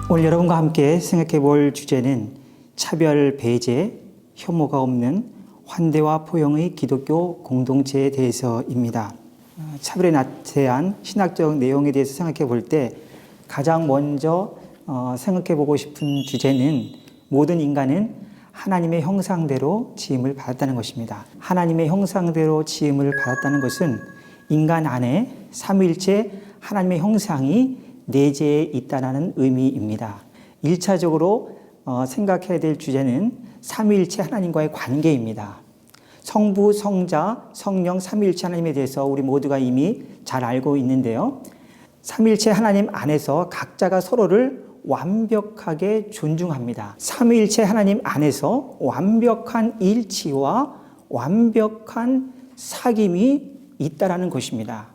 오늘 여러분과 함께 생각해 볼 주제는 차별, 배제, 혐오가 없는 환대와 포용의 기독교 공동체에 대해서입니다. 차별에 대한 신학적 내용에 대해서 생각해 볼 때 가장 먼저 생각해 보고 싶은 주제는 모든 인간은 하나님의 형상대로 지음을 받았다는 것입니다. 하나님의 형상대로 지음을 받았다는 것은 인간 안에 삼위일체 하나님의 형상이 내재해 있다는 의미입니다. 1차적으로 생각해야 될 주제는 삼위일체 하나님과의 관계입니다. 성부, 성자, 성령 삼위일체 하나님에 대해서 우리 모두가 이미 잘 알고 있는데요. 삼위일체 하나님 안에서 각자가 서로를 완벽하게 존중합니다. 삼위일체 하나님 안에서 완벽한 일치와 완벽한 사귐이 있다라는 것입니다.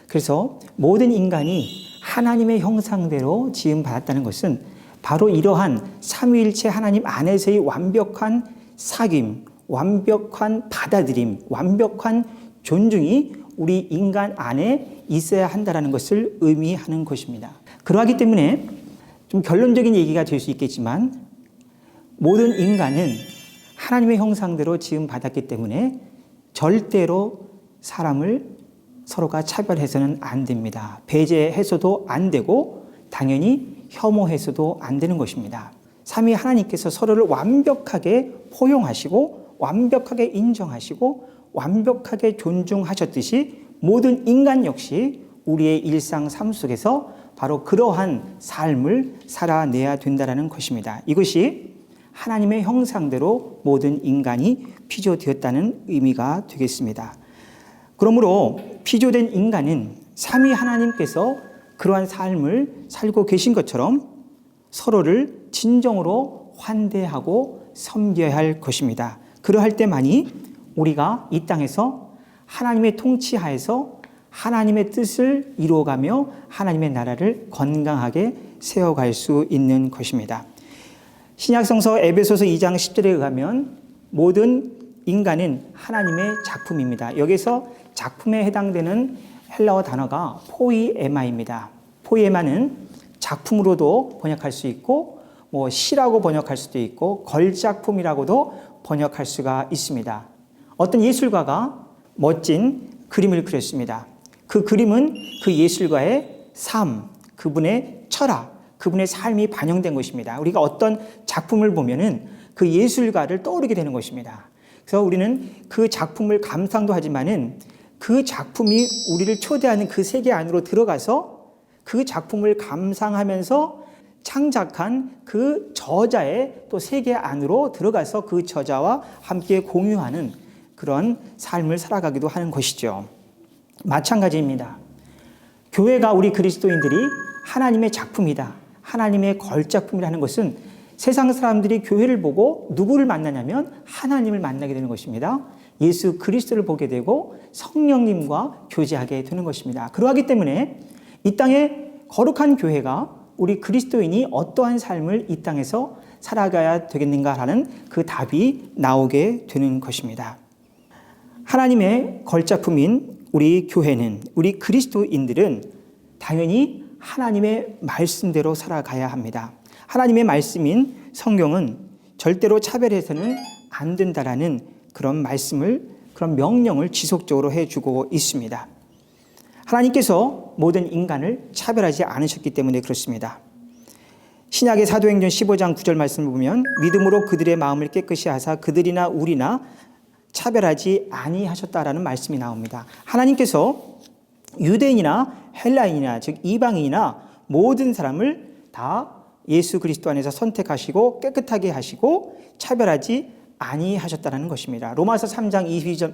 그래서 모든 인간이 하나님의 형상대로 지음받았다는 것은 바로 이러한 삼위일체 하나님 안에서의 완벽한 사귐, 완벽한 받아들임, 완벽한 존중이 우리 인간 안에 있어야 한다는 것을 의미하는 것입니다. 그러하기 때문에 좀 결론적인 얘기가 될 수 있겠지만 모든 인간은 하나님의 형상대로 지음받았기 때문에 절대로 사람을 서로가 차별해서는 안 됩니다. 배제해서도 안 되고 당연히 혐오해서도 안 되는 것입니다. 삼위 하나님께서 서로를 완벽하게 포용하시고 완벽하게 인정하시고 완벽하게 존중하셨듯이 모든 인간 역시 우리의 일상 삶 속에서 바로 그러한 삶을 살아내야 된다는 것입니다. 이것이 하나님의 형상대로 모든 인간이 피조되었다는 의미가 되겠습니다. 그러므로 피조된 인간은 삼위 하나님께서 그러한 삶을 살고 계신 것처럼 서로를 진정으로 환대하고 섬겨야 할 것입니다. 그러할 때만이 우리가 이 땅에서 하나님의 통치하에서 하나님의 뜻을 이루어가며 하나님의 나라를 건강하게 세워갈 수 있는 것입니다. 신약성서 에베소서 2장 10절에 의하면 모든 인간은 하나님의 작품입니다. 여기서 작품에 해당되는 헬라어 단어가 포이에마입니다. 포이에마는 작품으로도 번역할 수 있고 시라고 번역할 수도 있고 걸작품이라고도 번역할 수가 있습니다. 어떤 예술가가 멋진 그림을 그렸습니다. 그 그림은 그 예술가의 삶, 그분의 철학, 그분의 삶이 반영된 것입니다. 우리가 어떤 작품을 보면은 그 예술가를 떠오르게 되는 것입니다. 그래서 우리는 그 작품을 감상도 하지만은 그 작품이 우리를 초대하는 그 세계 안으로 들어가서 그 작품을 감상하면서 창작한 그 저자의 또 세계 안으로 들어가서 그 저자와 함께 공유하는 그런 삶을 살아가기도 하는 것이죠. 마찬가지입니다. 교회가 우리 그리스도인들이 하나님의 작품이다, 하나님의 걸작품이라는 것은 세상 사람들이 교회를 보고 누구를 만나냐면 하나님을 만나게 되는 것입니다. 예수 그리스도를 보게 되고 성령님과 교제하게 되는 것입니다. 그러하기 때문에 이 땅에 거룩한 교회가 우리 그리스도인이 어떠한 삶을 이 땅에서 살아가야 되겠는가라는 그 답이 나오게 되는 것입니다. 하나님의 걸작품인 우리 교회는, 우리 그리스도인들은 당연히 하나님의 말씀대로 살아가야 합니다. 하나님의 말씀인 성경은 절대로 차별해서는 안 된다라는 그런 말씀을, 그런 명령을 지속적으로 해주고 있습니다. 하나님께서 모든 인간을 차별하지 않으셨기 때문에 그렇습니다. 신약의 사도행전 15장 9절 말씀을 보면 믿음으로 그들의 마음을 깨끗이 하사 그들이나 우리나 차별하지 아니하셨다라는 말씀이 나옵니다. 하나님께서 유대인이나 헬라인이나 즉 이방인이나 모든 사람을 다 예수 그리스도 안에서 선택하시고 깨끗하게 하시고 차별하지 아니하셨다는 것입니다. 로마서 3장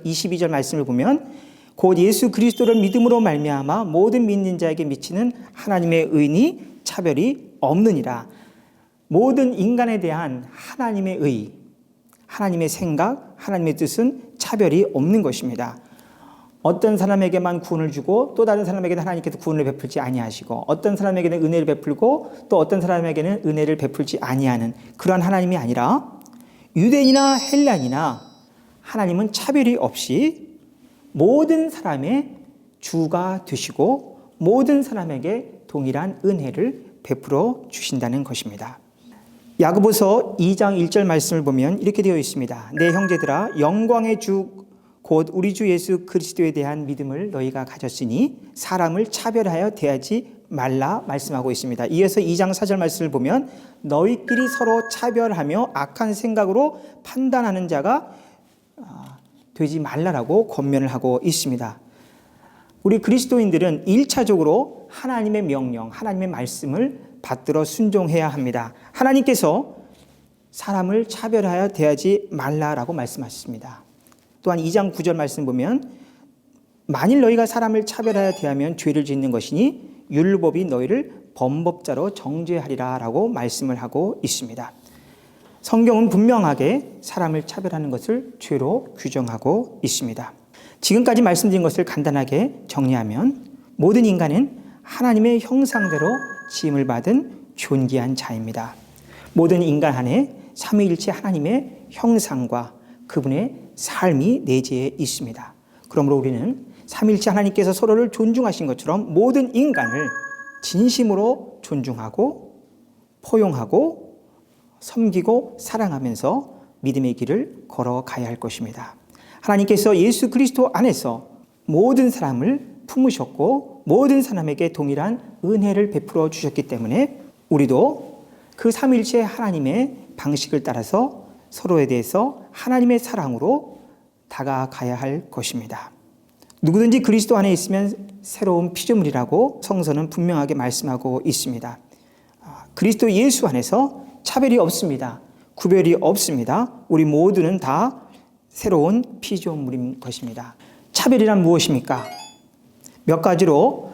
22절 말씀을 보면 곧 예수 그리스도를 믿음으로 말미암아 모든 믿는 자에게 미치는 하나님의 의니 차별이 없느니라. 모든 인간에 대한 하나님의 의, 하나님의 생각, 하나님의 뜻은 차별이 없는 것입니다. 어떤 사람에게만 구원을 주고 또 다른 사람에게는 하나님께서 구원을 베풀지 아니하시고 어떤 사람에게는 은혜를 베풀고 또 어떤 사람에게는 은혜를 베풀지 아니하는 그러한 하나님이 아니라 유대인이나 헬라인이나 하나님은 차별이 없이 모든 사람의 주가 되시고 모든 사람에게 동일한 은혜를 베풀어 주신다는 것입니다. 야고보서 2장 1절 말씀을 보면 이렇게 되어 있습니다. 내 형제들아, 영광의 주 곧 우리 주 예수 그리스도에 대한 믿음을 너희가 가졌으니 사람을 차별하여 대하지 말라 말씀하고 있습니다. 이어서 2장 4절 말씀을 보면 너희끼리 서로 차별하며 악한 생각으로 판단하는 자가 되지 말라라고 권면을 하고 있습니다. 우리 그리스도인들은 1차적으로 하나님의 명령, 하나님의 말씀을 받들어 순종해야 합니다. 하나님께서 사람을 차별하여 대하지 말라라고 말씀하셨습니다. 또한 2장 9절 말씀 보면 만일 너희가 사람을 차별하여 대하면 죄를 짓는 것이니 율법이 너희를 범법자로 정죄하리라 라고 말씀을 하고 있습니다. 성경은 분명하게 사람을 차별하는 것을 죄로 규정하고 있습니다. 지금까지 말씀드린 것을 간단하게 정리하면 모든 인간은 하나님의 형상대로 지음을 받은 존귀한 자입니다. 모든 인간 안에 삼위일체 하나님의 형상과 그분의 삶이 내재해 있습니다. 그러므로 우리는 삼위일체 하나님께서 서로를 존중하신 것처럼 모든 인간을 진심으로 존중하고 포용하고 섬기고 사랑하면서 믿음의 길을 걸어가야 할 것입니다. 하나님께서 예수 그리스도 안에서 모든 사람을 품으셨고 모든 사람에게 동일한 은혜를 베풀어 주셨기 때문에 우리도 그 삼위일체 하나님의 방식을 따라서 서로에 대해서 하나님의 사랑으로 다가가야 할 것입니다. 누구든지 그리스도 안에 있으면 새로운 피조물이라고 성서는 분명하게 말씀하고 있습니다. 그리스도 예수 안에서 차별이 없습니다. 구별이 없습니다. 우리 모두는 다 새로운 피조물인 것입니다. 차별이란 무엇입니까? 몇 가지로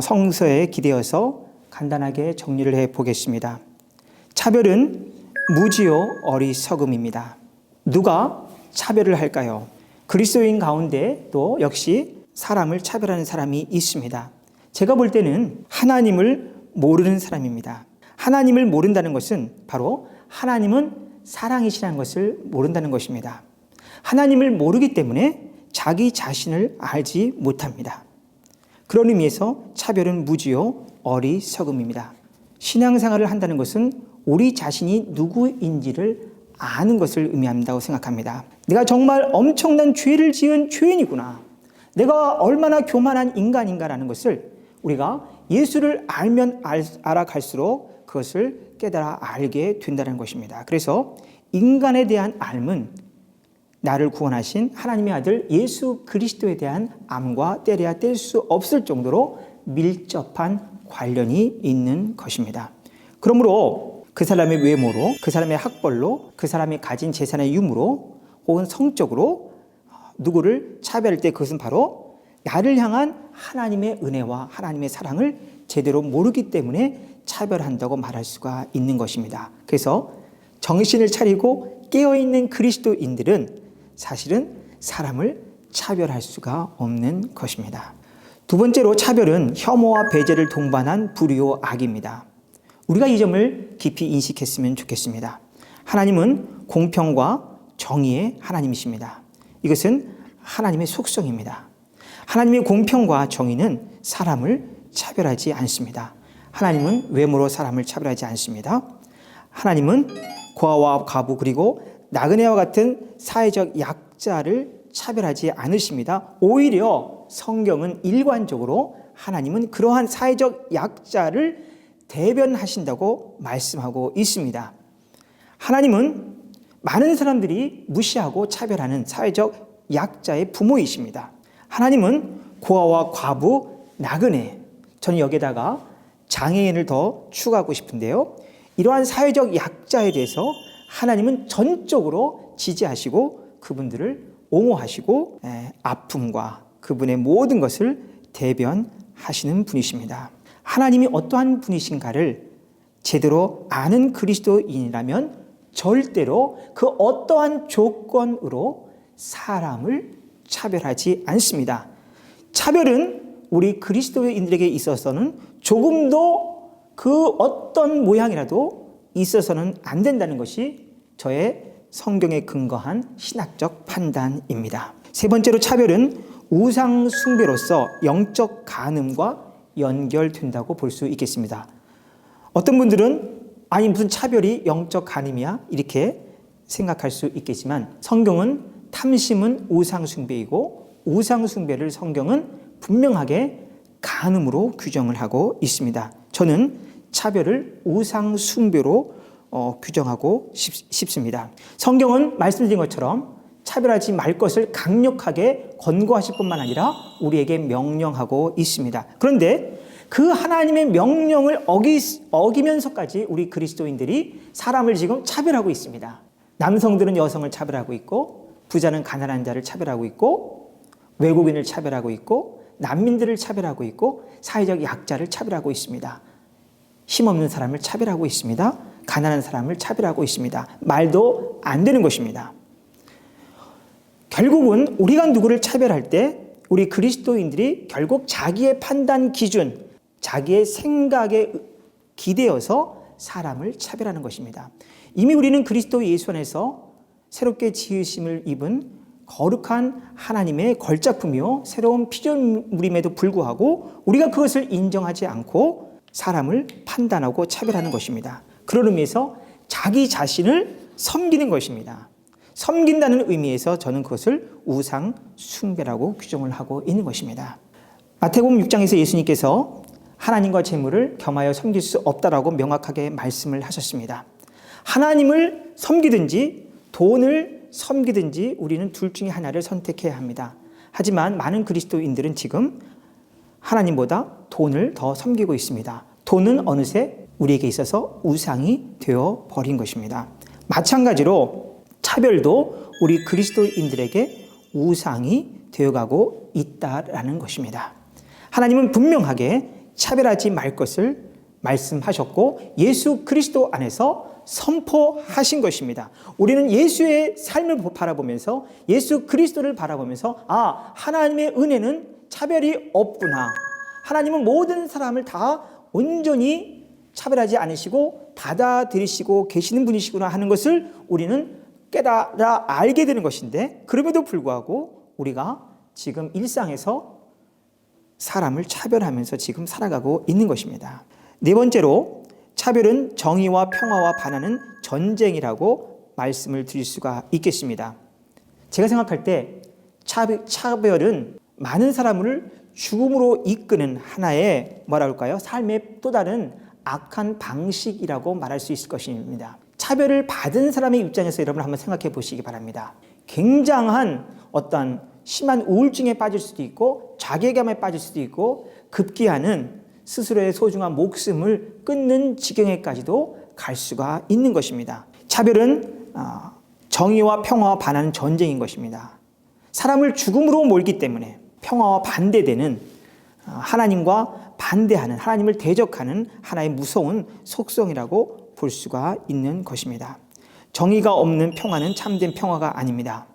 성서에 기대어서 간단하게 정리를 해보겠습니다. 차별은 무지요 어리석음입니다. 누가 차별을 할까요? 그리스도인 가운데 또 역시 사람을 차별하는 사람이 있습니다. 제가 볼 때는 하나님을 모르는 사람입니다. 하나님을 모른다는 것은 바로 하나님은 사랑이시라는 것을 모른다는 것입니다. 하나님을 모르기 때문에 자기 자신을 알지 못합니다. 그런 의미에서 차별은 무지요 어리석음입니다. 신앙생활을 한다는 것은 우리 자신이 누구인지를 아는 것을 의미한다고 생각합니다. 내가 정말 엄청난 죄를 지은 죄인이구나. 내가 얼마나 교만한 인간인가라는 것을 우리가 예수를 알면 알아갈수록 그것을 깨달아 알게 된다는 것입니다. 그래서 인간에 대한 알은 나를 구원하신 하나님의 아들 예수 그리스도에 대한 암과 떼려야 뗄 수 없을 정도로 밀접한 관련이 있는 것입니다. 그러므로 그 사람의 외모로, 그 사람의 학벌로, 그 사람이 가진 재산의 유무로 혹은 성적으로 누구를 차별할 때 그것은 바로 나를 향한 하나님의 은혜와 하나님의 사랑을 제대로 모르기 때문에 차별한다고 말할 수가 있는 것입니다. 그래서 정신을 차리고 깨어있는 그리스도인들은 사실은 사람을 차별할 수가 없는 것입니다. 두 번째로 차별은 혐오와 배제를 동반한 불의요 악입니다. 우리가 이 점을 깊이 인식했으면 좋겠습니다. 하나님은 공평과 정의의 하나님이십니다. 이것은 하나님의 속성입니다. 하나님의 공평과 정의는 사람을 차별하지 않습니다. 하나님은 외모로 사람을 차별하지 않습니다. 하나님은 고아와 과부 그리고 나그네와 같은 사회적 약자를 차별하지 않으십니다. 오히려 성경은 일관적으로 하나님은 그러한 사회적 약자를 대변하신다고 말씀하고 있습니다. 하나님은 많은 사람들이 무시하고 차별하는 사회적 약자의 부모이십니다. 하나님은 고아와 과부, 나그네, 저는 여기에다가 장애인을 더 추가하고 싶은데요. 이러한 사회적 약자에 대해서 하나님은 전적으로 지지하시고 그분들을 옹호하시고 아픔과 그분의 모든 것을 대변하시는 분이십니다. 하나님이 어떠한 분이신가를 제대로 아는 그리스도인이라면 절대로 그 어떠한 조건으로 사람을 차별하지 않습니다. 차별은 우리 그리스도인들에게 있어서는 조금도 그 어떤 모양이라도 있어서는 안 된다는 것이 저의 성경에 근거한 신학적 판단입니다. 세 번째로 차별은 우상 숭배로서 영적 간음과 연결된다고 볼 수 있겠습니다. 어떤 분들은 아니 무슨 차별이 영적 간음이야? 이렇게 생각할 수 있겠지만 성경은 탐심은 우상숭배이고 우상숭배를 성경은 분명하게 간음으로 규정을 하고 있습니다. 저는 차별을 우상숭배로 규정하고 싶습니다. 성경은 말씀드린 것처럼 차별하지 말 것을 강력하게 권고하실 뿐만 아니라 우리에게 명령하고 있습니다. 그런데 그 하나님의 명령을 어기면서까지 우리 그리스도인들이 사람을 지금 차별하고 있습니다. 남성들은 여성을 차별하고 있고, 부자는 가난한 자를 차별하고 있고, 외국인을 차별하고 있고, 난민들을 차별하고 있고, 사회적 약자를 차별하고 있습니다. 힘없는 사람을 차별하고 있습니다. 가난한 사람을 차별하고 있습니다. 말도 안 되는 것입니다. 결국은 우리가 누구를 차별할 때 우리 그리스도인들이 결국 자기의 판단 기준, 자기의 생각에 기대어서 사람을 차별하는 것입니다. 이미 우리는 그리스도 예수 안에서 새롭게 지으심을 입은 거룩한 하나님의 걸작품이요 새로운 피조물임에도 불구하고 우리가 그것을 인정하지 않고 사람을 판단하고 차별하는 것입니다. 그런 의미에서 자기 자신을 섬기는 것입니다. 섬긴다는 의미에서 저는 그것을 우상 숭배라고 규정을 하고 있는 것입니다. 마태복음 6장에서 예수님께서 하나님과 재물을 겸하여 섬길 수 없다라고 명확하게 말씀을 하셨습니다. 하나님을 섬기든지 돈을 섬기든지 우리는 둘 중에 하나를 선택해야 합니다. 하지만 많은 그리스도인들은 지금 하나님보다 돈을 더 섬기고 있습니다. 돈은 어느새 우리에게 있어서 우상이 되어 버린 것입니다. 마찬가지로 차별도 우리 그리스도인들에게 우상이 되어가고 있다라는 것입니다. 하나님은 분명하게 차별하지 말 것을 말씀하셨고 예수 그리스도 안에서 선포하신 것입니다. 우리는 예수의 삶을 바라보면서 예수 그리스도를 바라보면서 하나님의 은혜는 차별이 없구나. 하나님은 모든 사람을 다 온전히 차별하지 않으시고 받아들이시고 계시는 분이시구나 하는 것을 우리는 깨달아 알게 되는 것인데 그럼에도 불구하고 우리가 지금 일상에서 사람을 차별하면서 지금 살아가고 있는 것입니다. 네 번째로 차별은 정의와 평화와 반하는 전쟁이라고 말씀을 드릴 수가 있겠습니다. 제가 생각할 때 차별은 많은 사람을 죽음으로 이끄는 하나의 삶의 또 다른 악한 방식이라고 말할 수 있을 것입니다. 차별을 받은 사람의 입장에서 여러분 한번 생각해 보시기 바랍니다. 굉장한 어떤 심한 우울증에 빠질 수도 있고 자괴감에 빠질 수도 있고 급기야는 스스로의 소중한 목숨을 끊는 지경에까지도 갈 수가 있는 것입니다. 차별은 정의와 평화와 반하는 전쟁인 것입니다. 사람을 죽음으로 몰기 때문에 평화와 반대되는 하나님과 반대하는 하나님을 대적하는 하나의 무서운 속성이라고 볼 수가 있는 것입니다. 정의가 없는 평화는 참된 평화가 아닙니다.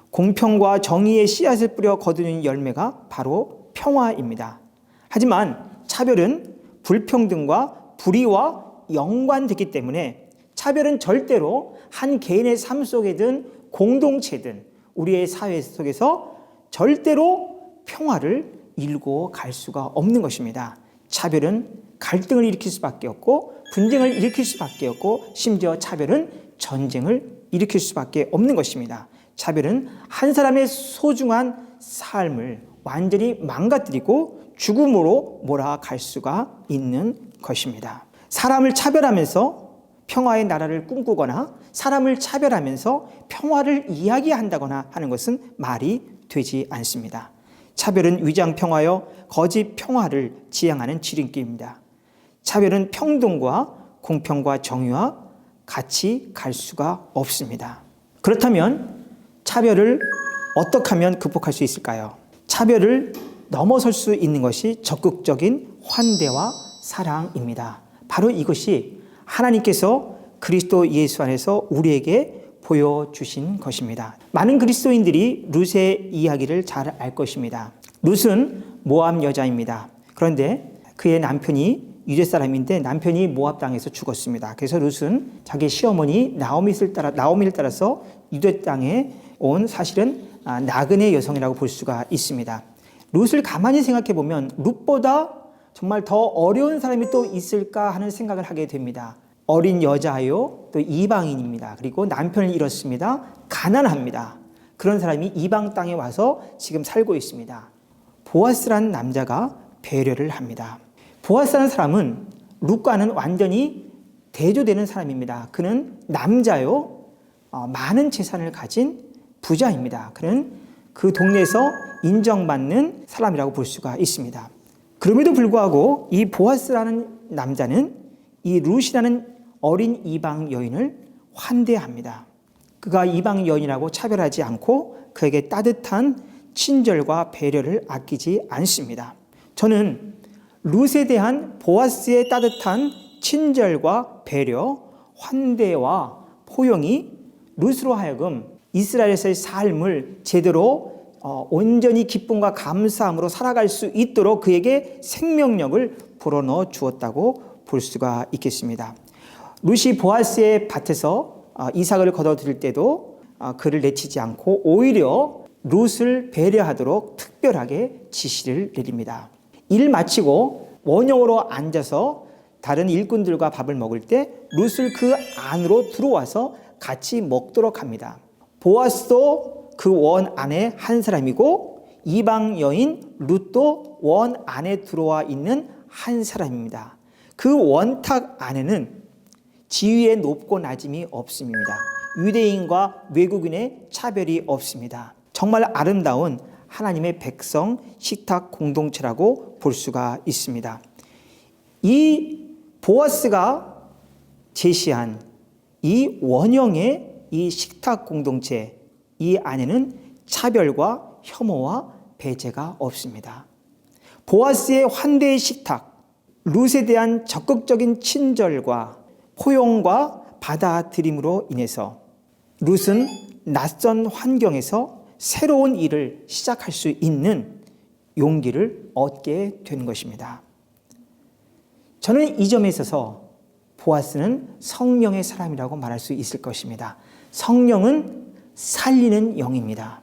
공평과 정의의 씨앗을 뿌려 거두는 열매가 바로 평화입니다. 하지만 차별은 불평등과 불의와 연관되기 때문에 차별은 절대로 한 개인의 삶 속에든 공동체든 우리의 사회 속에서 절대로 평화를 이루고 갈 수가 없는 것입니다. 차별은 갈등을 일으킬 수밖에 없고 분쟁을 일으킬 수밖에 없고 심지어 차별은 전쟁을 일으킬 수밖에 없는 것입니다. 차별은 한 사람의 소중한 삶을 완전히 망가뜨리고 죽음으로 몰아갈 수가 있는 것입니다. 사람을 차별하면서 평화의 나라를 꿈꾸거나 사람을 차별하면서 평화를 이야기한다거나 하는 것은 말이 되지 않습니다. 차별은 위장 평화여 거짓 평화를 지향하는 지름길입니다. 차별은 평등과 공평과 정의와 같이 갈 수가 없습니다. 그렇다면 차별을 어떻게 하면 극복할 수 있을까요? 차별을 넘어설 수 있는 것이 적극적인 환대와 사랑입니다. 바로 이것이 하나님께서 그리스도 예수 안에서 우리에게 보여주신 것입니다. 많은 그리스도인들이 룻의 이야기를 잘 알 것입니다. 룻은 모압 여자입니다. 그런데 그의 남편이 유대 사람인데 남편이 모압 땅에서 죽었습니다. 그래서 룻은 자기 시어머니 나오미를 따라서 유대 땅에 온 사실은 나그네 여성이라고 볼 수가 있습니다. 룻을 가만히 생각해 보면 룻보다 정말 더 어려운 사람이 또 있을까 하는 생각을 하게 됩니다. 어린 여자요, 또 이방인입니다. 그리고 남편을 잃었습니다. 가난합니다. 그런 사람이 이방 땅에 와서 지금 살고 있습니다. 보아스라는 남자가 배려를 합니다. 보아스라는 사람은 룻과는 완전히 대조되는 사람입니다. 그는 남자요, 많은 재산을 가진 부자입니다. 그는 그 동네에서 인정받는 사람이라고 볼 수가 있습니다. 그럼에도 불구하고 이 보아스라는 남자는 이 룻이라는 어린 이방 여인을 환대합니다. 그가 이방 여인이라고 차별하지 않고 그에게 따뜻한 친절과 배려를 아끼지 않습니다. 저는 룻에 대한 보아스의 따뜻한 친절과 배려, 환대와 포용이 룻으로 하여금 이스라엘에서의 삶을 제대로 온전히 기쁨과 감사함으로 살아갈 수 있도록 그에게 생명력을 불어넣어 주었다고 볼 수가 있겠습니다. 룻이 보아스의 밭에서 이삭을 거둬들일 때도 그를 내치지 않고 오히려 룻을 배려하도록 특별하게 지시를 내립니다. 일 마치고 원형으로 앉아서 다른 일꾼들과 밥을 먹을 때 룻을 그 안으로 들어와서 같이 먹도록 합니다. 보아스도 그 원 안에 한 사람이고 이방 여인 룻도 원 안에 들어와 있는 한 사람입니다. 그 원탁 안에는 지위의 높고 낮음이 없습니다. 유대인과 외국인의 차별이 없습니다. 정말 아름다운 하나님의 백성 식탁 공동체라고 볼 수가 있습니다. 이 보아스가 제시한 이 원형의 이 식탁 공동체, 이 안에는 차별과 혐오와 배제가 없습니다. 보아스의 환대의 식탁, 룻에 대한 적극적인 친절과 포용과 받아들임으로 인해서 룻은 낯선 환경에서 새로운 일을 시작할 수 있는 용기를 얻게 된 것입니다. 저는 이 점에 있어서 보아스는 성령의 사람이라고 말할 수 있을 것입니다. 성령은 살리는 영입니다.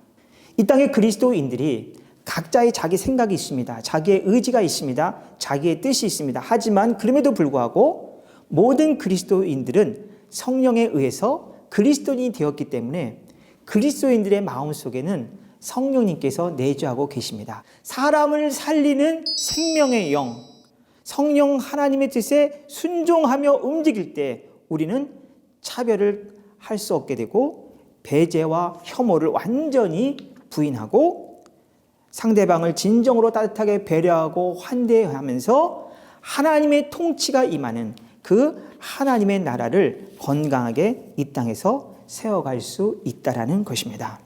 이 땅의 그리스도인들이 각자의 자기 생각이 있습니다. 자기의 의지가 있습니다. 자기의 뜻이 있습니다. 하지만 그럼에도 불구하고 모든 그리스도인들은 성령에 의해서 그리스도인이 되었기 때문에 그리스도인들의 마음속에는 성령님께서 내주하고 계십니다. 사람을 살리는 생명의 영, 성령 하나님의 뜻에 순종하며 움직일 때 우리는 차별을 할 수 없게 되고 배제와 혐오를 완전히 부인하고 상대방을 진정으로 따뜻하게 배려하고 환대하면서 하나님의 통치가 임하는 그 하나님의 나라를 건강하게 이 땅에서 세워갈 수 있다라는 것입니다.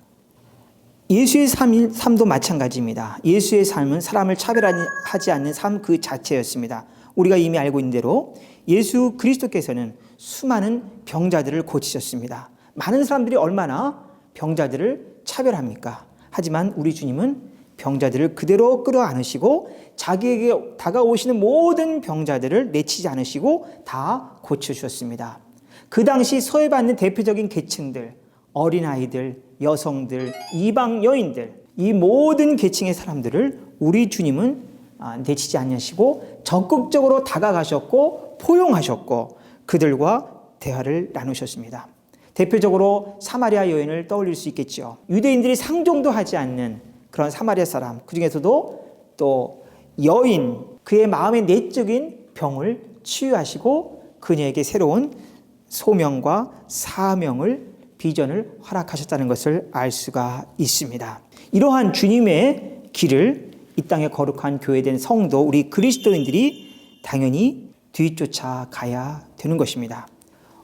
예수의 삶도 마찬가지입니다. 예수의 삶은 사람을 차별하지 않는 삶 그 자체였습니다. 우리가 이미 알고 있는 대로 예수 그리스도께서는 수많은 병자들을 고치셨습니다. 많은 사람들이 얼마나 병자들을 차별합니까? 하지만 우리 주님은 병자들을 그대로 끌어안으시고 자기에게 다가오시는 모든 병자들을 내치지 않으시고 다 고쳐주셨습니다. 그 당시 소외받는 대표적인 계층들, 어린아이들, 여성들, 이방 여인들, 이 모든 계층의 사람들을 우리 주님은 내치지 않으시고 적극적으로 다가가셨고 포용하셨고 그들과 대화를 나누셨습니다. 대표적으로 사마리아 여인을 떠올릴 수 있겠죠. 유대인들이 상종도 하지 않는 그런 사마리아 사람, 그 중에서도 또 여인, 그의 마음의 내적인 병을 치유하시고 그녀에게 새로운 소명과 사명을, 비전을 허락하셨다는 것을 알 수가 있습니다. 이러한 주님의 길을 이 땅에 거룩한 교회된 성도, 우리 그리스도인들이 당연히 뒤쫓아 가야 되는 것입니다.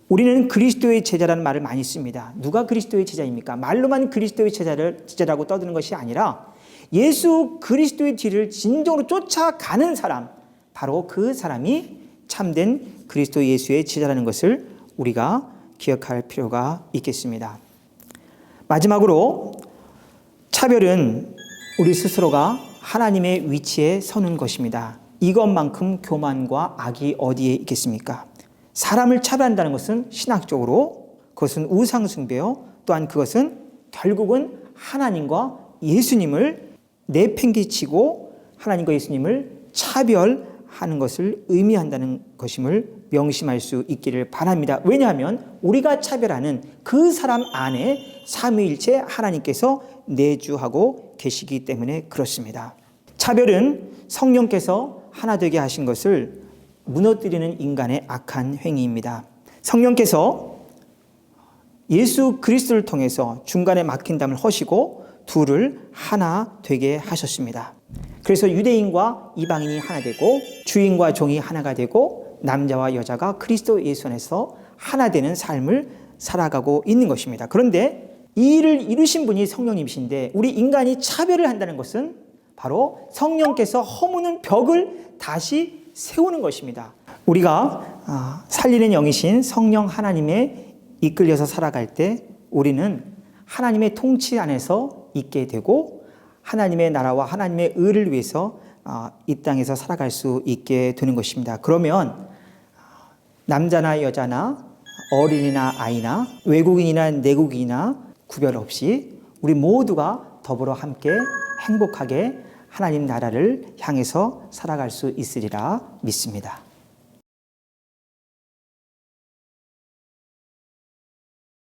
우리는 그리스도의 제자라는 말을 많이 씁니다. 누가 그리스도의 제자입니까? 말로만 그리스도의 제자라고 떠드는 것이 아니라 예수 그리스도의 뒤를 진정으로 쫓아가는 사람, 바로 그 사람이 참된 그리스도 예수의 제자라는 것을 우리가 기억할 필요가 있겠습니다. 마지막으로 차별은 우리 스스로가 하나님의 위치에 서는 것입니다. 이것만큼 교만과 악이 어디에 있겠습니까? 사람을 차별한다는 것은 신학적으로 그것은 우상숭배요. 또한 그것은 결국은 하나님과 예수님을 내팽개치고 하나님과 예수님을 차별하는 하는 것을 의미한다는 것임을 명심할 수 있기를 바랍니다. 왜냐하면 우리가 차별하는 그 사람 안에 삼위일체 하나님께서 내주하고 계시기 때문에 그렇습니다. 차별은 성령께서 하나 되게 하신 것을 무너뜨리는 인간의 악한 행위입니다. 성령께서 예수 그리스도를 통해서 중간에 막힌 담을 허시고 둘을 하나 되게 하셨습니다. 그래서 유대인과 이방인이 하나 되고 주인과 종이 하나가 되고 남자와 여자가 그리스도 예수 안에서 하나 되는 삶을 살아가고 있는 것입니다. 그런데 이 일을 이루신 분이 성령님이신데 우리 인간이 차별을 한다는 것은 바로 성령께서 허무는 벽을 다시 세우는 것입니다. 우리가 살리는 영이신 성령 하나님의 이끌려서 살아갈 때 우리는 하나님의 통치 안에서 있게 되고 하나님의 나라와 하나님의 의를 위해서 이 땅에서 살아갈 수 있게 되는 것입니다. 그러면 남자나 여자나 어린이나 아이나 외국인이나 내국인이나 구별 없이 우리 모두가 더불어 함께 행복하게 하나님 나라를 향해서 살아갈 수 있으리라 믿습니다.